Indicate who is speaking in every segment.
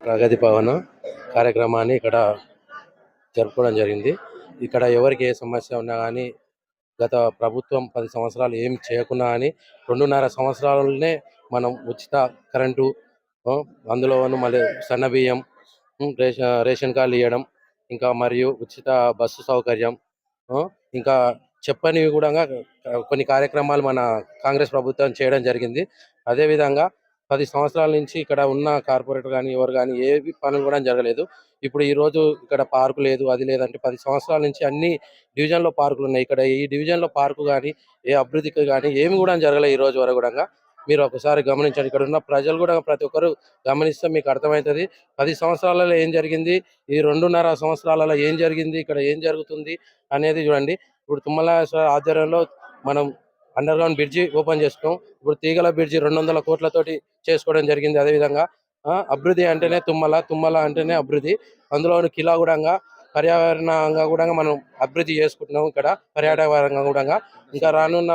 Speaker 1: ప్రగతి భవన కార్యక్రమాన్ని ఇక్కడ జరుపుకోవడం జరిగింది. ఇక్కడ ఎవరికి ఏ సమస్య ఉన్నా కానీ గత ప్రభుత్వం 10 సంవత్సరాలు ఏం చేయకున్నా కానీ 2.5 సంవత్సరాలనే మనం ఉచిత కరెంటు, అందులోను మళ్ళీ సన్నబియ్యం, రేషన్ కార్డులు ఇవ్వడం, ఇంకా మరియు ఉచిత బస్సు సౌకర్యం, ఇంకా చెప్పనివి కూడా కొన్ని కార్యక్రమాలు మన కాంగ్రెస్ ప్రభుత్వం చేయడం జరిగింది. అదేవిధంగా 10 సంవత్సరాల నుంచి ఇక్కడ ఉన్న కార్పొరేటర్ కానీ ఎవరు కానీ ఏవి పనులు కూడా జరగలేదు. ఇప్పుడు ఈరోజు ఇక్కడ పార్కు లేదు, అది లేదంటే 10 సంవత్సరాల నుంచి అన్ని డివిజన్లో పార్కులు ఉన్నాయి. ఇక్కడ ఈ డివిజన్లో పార్కు కానీ ఏ అభివృద్ధికి కానీ ఏమి కూడా జరగలేదు ఈ రోజు వరకు కూడా. మీరు ఒకసారి గమనించండి. ఇక్కడ ఉన్న ప్రజలు కూడా ప్రతి ఒక్కరు గమనిస్తే మీకు అర్థమవుతుంది 10 సంవత్సరాలలో ఏం జరిగింది, ఈ 2.5 సంవత్సరాలలో ఏం జరిగింది, ఇక్కడ ఏం జరుగుతుంది అనేది చూడండి. ఇప్పుడు తుమ్మల ఆధ్వర్యంలో మనం అండర్ గ్రౌండ్ బ్రిడ్జి ఓపెన్ చేసుకున్నాం. ఇప్పుడు తీగల బ్రిడ్జి 200 కోట్లతోటి చేసుకోవడం జరిగింది. అదేవిధంగా అభివృద్ధి అంటేనే తుమ్మల అంటేనే అభివృద్ధి. అందులోని కిలా కూడా పర్యావరణంగా కూడా మనం అభివృద్ధి చేసుకుంటున్నాం. ఇక్కడ పర్యాటకపరంగా కూడా ఇంకా రానున్న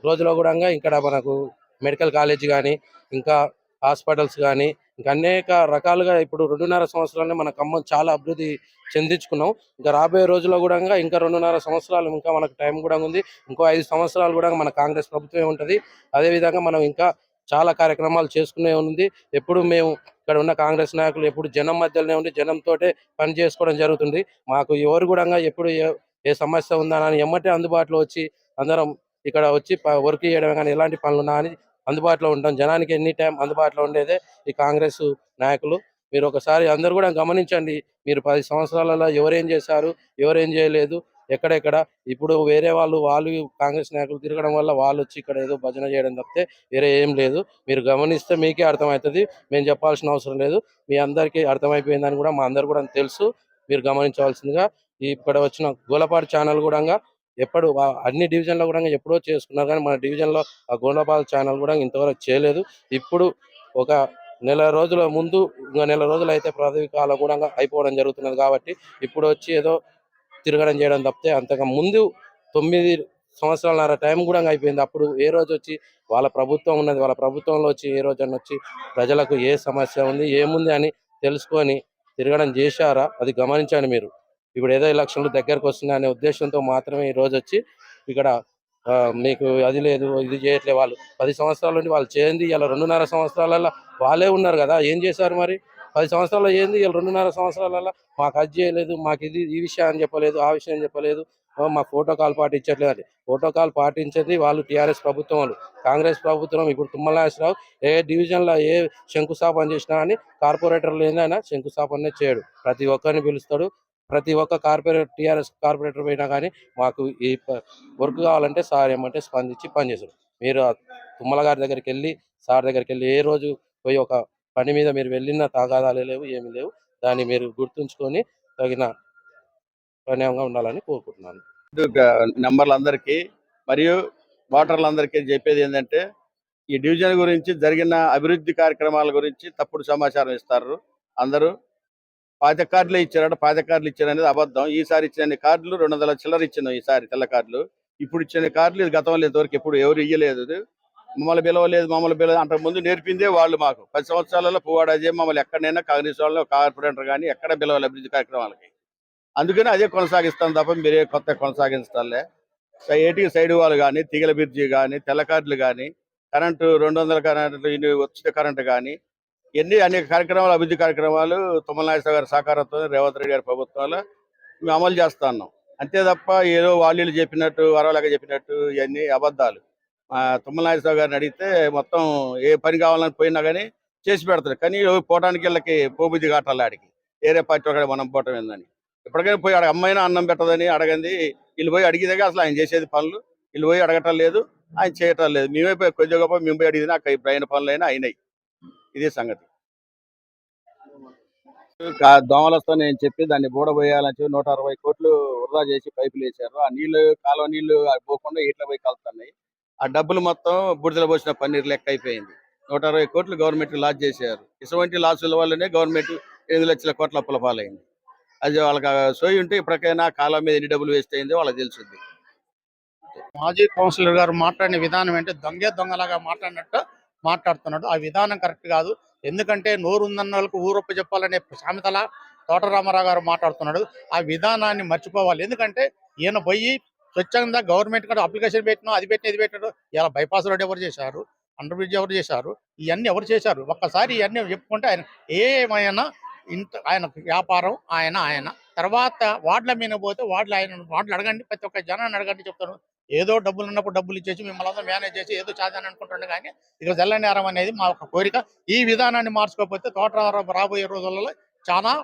Speaker 1: రోజుల్లో కూడా ఇక్కడ మనకు మెడికల్ కాలేజ్ కానీ ఇంకా హాస్పిటల్స్ కానీ ఇంకా అనేక రకాలుగా ఇప్పుడు 2.5 సంవత్సరాలనే మన ఖమ్మం చాలా అభివృద్ధి చెందించుకున్నాం. ఇంకా రాబోయే రోజుల్లో కూడా ఇంకా 2.5 సంవత్సరాలు ఇంకా మనకు టైం కూడా ఉంది. ఇంకో 5 సంవత్సరాలు కూడా మన కాంగ్రెస్ ప్రభుత్వమే ఉంటుంది. అదేవిధంగా మనం ఇంకా చాలా కార్యక్రమాలు చేసుకునే ఉంది. ఎప్పుడు మేము ఇక్కడ ఉన్న కాంగ్రెస్ నాయకులు ఎప్పుడు జనం మధ్యలోనే ఉండి జనంతోటే పని చేసుకోవడం జరుగుతుంది. మాకు ఎవరు కూడా ఎప్పుడు ఏ సమస్య ఉందా అని ఎమ్మటే అందుబాటులో వచ్చి అందరం ఇక్కడ వచ్చి వర్క్ చేయడం కానీ ఎలాంటి పనులు ఉన్నా అని అందుబాటులో ఉంటాం. జనానికి ఎనీ టైం అందుబాటులో ఉండేదే ఈ కాంగ్రెస్ నాయకులు. మీరు ఒకసారి అందరూ కూడా గమనించండి. మీరు 10 సంవత్సరాలలో ఎవరేం చేశారు, ఎవరేం చేయలేదు, ఎక్కడెక్కడ ఇప్పుడు వేరే వాళ్ళు కాంగ్రెస్ నాయకులు తిరగడం వల్ల వాళ్ళు వచ్చి ఇక్కడ ఏదో భజన చేయడం తప్పితే వేరే ఏం లేదు. మీరు గమనిస్తే మీకే అర్థమవుతుంది. మేము చెప్పాల్సిన అవసరం లేదు. మీ అందరికీ అర్థమైపోయిందని కూడా మా అందరు కూడా తెలుసు. మీరు గమనించవలసిందిగా ఇక్కడ వచ్చిన గోలపాటి ఛానల్ కూడా ఎప్పుడు అన్ని డివిజన్లో కూడా ఎప్పుడో చేసుకున్నారు కానీ మన డివిజన్లో ఆ గోలపాటి ఛానల్ కూడా ఇంతవరకు చేయలేదు. ఇప్పుడు ఒక నెల రోజుల ముందు ఇంకా నెల రోజులు అయితే పదవి కాలం కూడా అయిపోవడం జరుగుతున్నది. కాబట్టి ఇప్పుడు వచ్చి ఏదో తిరగడం చేయడం తప్పితే అంతకు ముందు 9 సంవత్సరాలన్నర టైం కూడా అయిపోయింది. అప్పుడు ఏ రోజు వచ్చి వాళ్ళ ప్రభుత్వం ఉన్నది, వాళ్ళ ప్రభుత్వంలో వచ్చి ఏ రోజు వచ్చి ప్రజలకు ఏ సమస్య ఉంది ఏముంది అని తెలుసుకొని తిరగడం చేశారా అది గమనించండి. మీరు ఇప్పుడు ఏదో ఎలక్షన్లు దగ్గరకు వస్తున్నాయి అనే ఉద్దేశంతో మాత్రమే ఈ రోజు వచ్చి ఇక్కడ మీకు అది లేదు ఇది చేయట్లేదు. వాళ్ళు 10 సంవత్సరాల నుండి వాళ్ళు చేయండి. ఇలా 2.5 సంవత్సరాలలో వాళ్ళే ఉన్నారు కదా, ఏం చేశారు మరి? 10 సంవత్సరాలు ఏంది, ఇలా 2.5 సంవత్సరాలలో మాకు అది చేయలేదు, మాకు ఇది ఈ విషయాన్ని చెప్పలేదు, ఆ విషయం చెప్పలేదు, మా ప్రోటోకాల్ పాటించట్లేదు అని. ప్రోటోకాల్ పాటించేది వాళ్ళు టీఆర్ఎస్ ప్రభుత్వం వాళ్ళు. కాంగ్రెస్ ప్రభుత్వం ఇప్పుడు తుమ్మల నాగేశ్వరరావు ఏ డివిజన్లో ఏ శంకుస్థాపన చేసినా కానీ కార్పొరేటర్లు ఏదైనా శంకుస్థాపనే చేయడు. ప్రతి ఒక్కరిని పిలుస్తాడు. ప్రతి ఒక్క టీఆర్ఎస్ కార్పొరేటర్ పోయినా కానీ మాకు ఈ వర్క్ కావాలంటే సార్ ఏమంటే స్పందించి పనిచేస్తాడు. మీరు తుమ్మల గారి దగ్గరికి వెళ్ళి సార్ దగ్గరికి వెళ్ళి ఏ రోజు పోయి ఒక పని మీద మీరు వెళ్ళిన తాగాదాలే లేవు, ఏమీ లేవు. దాన్ని మీరు గుర్తుంచుకొని తగిన పనిగా ఉండాలని కోరుకుంటున్నాను.
Speaker 2: నెంబర్లందరికీ మరియు ఓటర్లందరికీ చెప్పేది ఏంటంటే ఈ డివిజన్ గురించి జరిగిన అభివృద్ధి కార్యక్రమాల గురించి తప్పుడు సమాచారం ఇస్తారు. అందరూ 5 కార్డులు ఇచ్చారట, 5 కార్డులు ఇచ్చారనేది అబద్ధం. ఈసారి ఇచ్చిన కార్డులు 200 చిల్లర ఇచ్చినాం. ఈసారి తెల్ల కార్డులు. ఇప్పుడు ఇచ్చిన కార్డులు ఇది గతంలో ఇంతవరకు ఎప్పుడు ఎవరు ఇయ్యలేదు. మమ్మల్ని పిలవలేదు, అంతకు ముందు నేర్పిందే వాళ్ళు. మాకు 10 సంవత్సరాలలో పువ్వాడ అజయ్ మమ్మల్ని ఎక్కడైనా కాంగ్రెస్ వాళ్ళు కార్పొరేటర్ కానీ ఎక్కడ పిలవాలి అభివృద్ధి కార్యక్రమాలకి. అందుకని అదే కొనసాగిస్తాం తప్ప మీరే కొత్త కొనసాగిస్తారులే. ఏటికి సైడ్ వాళ్ళు కానీ, తీగల బ్రిడ్జి కానీ, తెల్ల కార్డులు కానీ, కరెంటు 200 కరెంటు ఉచిత కరెంటు కానీ, ఎన్ని అనేక కార్యక్రమాలు అభివృద్ధి కార్యక్రమాలు తుమ్మల నాగేశ్వరరావు గారి సహకారంతో రేవంత్ రెడ్డి గారి ప్రభుత్వంలో మేము అమలు చేస్తా ఉన్నాం. అంతే తప్ప ఏదో వాళ్ళు చెప్పినట్టు వరవలాగా చెప్పినట్టు ఇవన్నీ అబద్ధాలు. తుమ్మల నాగేశ్వరరావు గారిని అడిగితే మొత్తం ఏ పని కావాలని పోయినా కానీ చేసి పెడతారు. కానీ పోవడానికి వీళ్ళకి పోబుద్ధి కాటాలి. ఆడికి వేరే పార్టీ ఒకటి మనం పోవటం ఏందని ఎప్పటికైనా పోయి అమ్మైనా అన్నం పెట్టదని అడగండి. వీళ్ళు పోయి అడిగిదాకా అసలు ఆయన చేసేది పనులు వీళ్ళు పోయి అడగటం లేదు, ఆయన చేయటం లేదు. మేమే పోయి కొద్దిగా గొప్ప మేము పోయి అడిగినా అక్కడ ఇప్పుడు అయిన పనులైనా అయినాయి. ఇదే సంగతి. దోమలతో నేను చెప్పి దాన్ని బూడబోయాలని చెప్పి 160 కోట్లు వృధా చేసి పైపులు వేశారు. ఆ నీళ్లు కాలువ నీళ్లు పోకుండా ఇట్లా పోయి కలుతున్నాయి. ఆ డబ్బులు మొత్తం బుడిదల పోసిన పన్నీరు లెక్క అయిపోయింది. 160 కోట్లు గవర్నమెంట్ లాస్ చేశారు. ఇటువంటి లాసుల వల్లనే గవర్నమెంట్ 8 లక్షల కోట్ల అప్పుల పాలైంది. అది వాళ్ళకి సోయి ఉంటే ఇప్పటికైనా కాలం మీద ఎన్ని డబ్బులు వేస్ట్ అయిందో వాళ్ళకి తెలుస్తుంది.
Speaker 3: మాజీ కౌన్సిలర్ గారు మాట్లాడిన విధానం అంటే దొంగలాగా మాట్లాడినట్టు మాట్లాడుతున్నాడు. ఆ విధానం కరెక్ట్ కాదు. ఎందుకంటే నోరు ఉందన్న వాళ్ళకు ఊరొప్ప చెప్పాలనే సామెతల తోట రామారావు గారు మాట్లాడుతున్నాడు. ఆ విధానాన్ని మర్చిపోవాలి. ఎందుకంటే ఈయన పోయి స్వచ్ఛంగా గవర్నమెంట్ కూడా అప్లికేషన్ పెట్టినా అది పెట్టిన ఇది పెట్టాడు. ఇలా బైపాస్ రోడ్ ఎవరు చేశారు, అండర్ బ్రిడ్జ్ ఎవరు చేశారు, ఇవన్నీ ఎవరు చేశారు? ఒక్కసారి ఇవన్నీ చెప్పుకుంటే ఆయన ఏమైనా ఇంత ఆయన వ్యాపారం ఆయన తర్వాత వార్డుల మీద పోతే వార్డులు అడగండి, ప్రతి ఒక్క జనాన్ని అడగండి చెప్తాను. ఏదో డబ్బులు ఉన్నప్పుడు డబ్బులు ఇచ్చేసి మిమ్మల్ని అందరూ మేనేజ్ చేసి ఏదో చాదని అనుకుంటుండే కానీ ఇక్కడ తెల్లనేరం అనేది మా ఒక కోరిక. ఈ విధానాన్ని మార్చుకోకపోతే తోట రాబోయే రోజులలో చాలా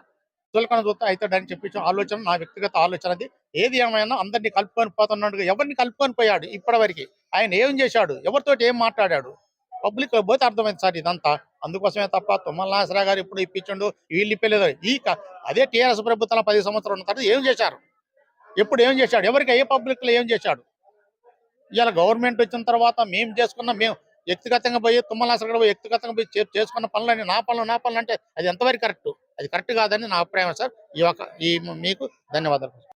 Speaker 3: చులకన చూస్తా అవుతాడని చెప్పి ఆలోచన, నా వ్యక్తిగత ఆలోచన అది. ఏది ఏమైనా అందరినీ కలుపుకొని పోతున్నాడు. ఎవరిని కలుపుకొని పోయాడు ఇప్పటివరకు? ఆయన ఏం చేశాడు? ఎవరితోటి ఏం మాట్లాడాడు? పబ్లిక్ పోతే అర్థమైంది సార్ ఇదంతా. అందుకోసమే తప్ప తుమ్మల నాగేశ్వరరావు గారు ఇప్పుడు ఇప్పించండు, వీళ్ళు ఇప్పలేదు. అదే టీఆర్ఎస్ ప్రభుత్వం 10 సంవత్సరాలు ఉన్న తర్వాత ఏం చేశారు? ఎప్పుడు ఏం చేశాడు? ఎవరికి ఏ పబ్లిక్ లో ఏం చేశాడు? ఇలా గవర్నమెంట్ వచ్చిన తర్వాత మేము వ్యక్తిగతంగా పోయి తుమ్మల నాగేశ్వరరావు గారు వ్యక్తిగతంగా పోయి చేసుకున్న పనులని నా పనులు అంటే అది ఎంతవరకు కరెక్ట్? అది కరెక్ట్ కాదని నా అభిప్రాయం సార్. మీకు ధన్యవాదాలు.